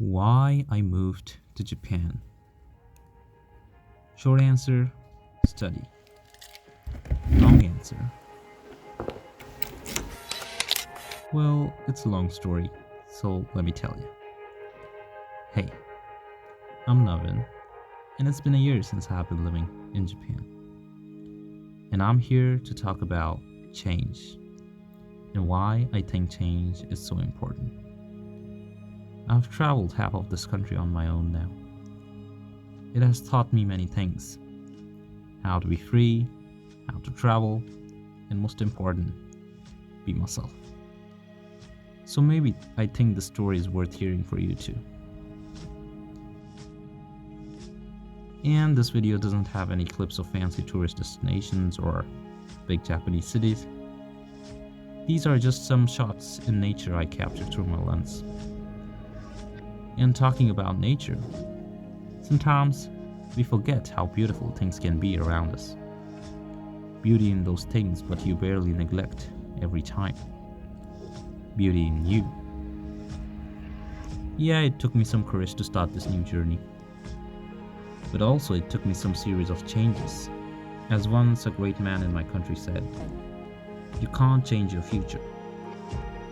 Why I moved to Japan. Short answer, study. Long answer, well, it's a long story, so let me tell you. Hey, I'm Navin, and it's been a year since I've been living in Japan. And I'm here to talk about change and why I think change is so important. I've traveled half of this country on my own now. It has taught me many things: how to be free, how to travel, and most important, be myself. So maybe I think the story is worth hearing for you too. And this video doesn't have any clips of fancy tourist destinations or big Japanese cities. These are just some shots in nature I captured through my lens. And talking about nature, sometimes we forget how beautiful things can be around us. Beauty in those things, but you barely neglect every time. Beauty in you. Yeah, it took me some courage to start this new journey. But also it took me some series of changes. As once a great man in my country said, you can't change your future,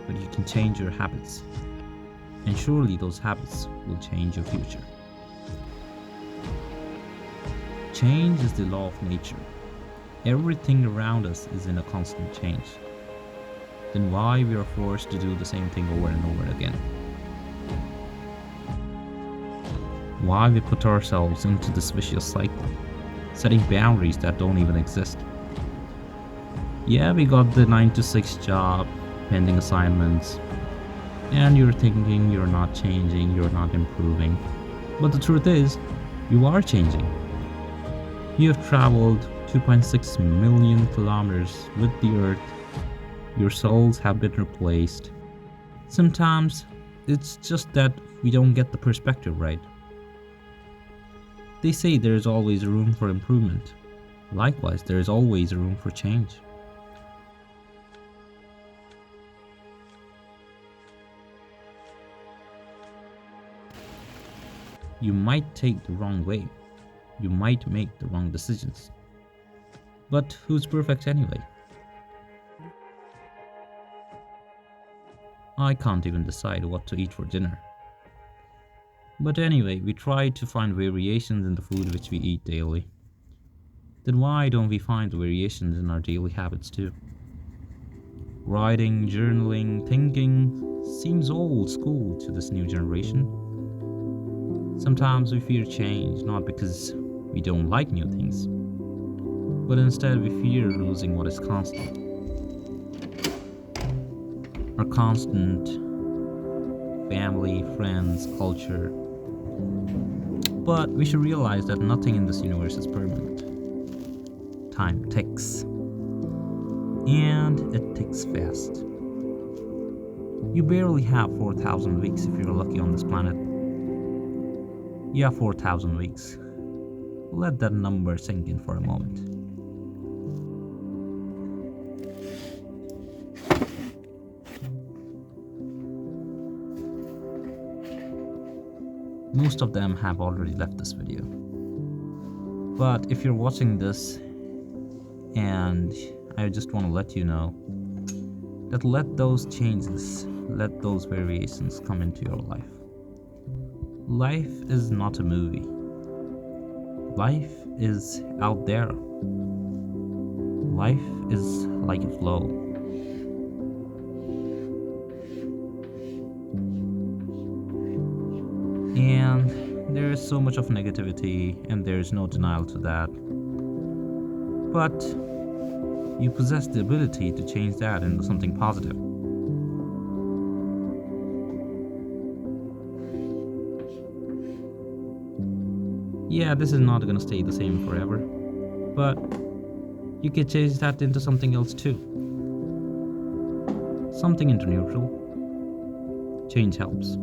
but you can change your habits. And surely those habits will change your future. Change is the law of nature. Everything around us is in a constant change. Then why we are forced to do the same thing over and over again? Why we put ourselves into this vicious cycle, setting boundaries that don't even exist? Yeah, we got the 9 to 6 job, pending assignments, and you're thinking you're not changing, you're not improving. But the truth is, you are changing. You have traveled 2.6 million kilometers with the earth. Your souls have been replaced. Sometimes it's just that we don't get the perspective right. They say there is always room for improvement. Likewise, there is always room for change. You might take the wrong way. You might make the wrong decisions. But who's perfect anyway? I can't even decide what to eat for dinner. But anyway, we try to find variations in the food which we eat daily. Then why don't we find the variations in our daily habits too? Writing, journaling, thinking seems old school to this new generation. Sometimes we fear change, not because we don't like new things, but instead we fear losing what is constant. Our constant family, friends, culture. But we should realize that nothing in this universe is permanent. Time ticks. And it ticks fast. You barely have 4,000 weeks if you're lucky on this planet. You have 4,000 weeks. Let that number sink in for a moment. Most of them have already left this video. But if you're watching this, and I just want to let you know that let those changes, let those variations come into your life. Life is not a movie. Life is out there. Life is like a flow. And there is so much of negativity, and there is no denial to that. But you possess the ability to change that into something positive. Yeah, this is not gonna stay the same forever, but you can change that into something else too. Something into neutral. Change helps.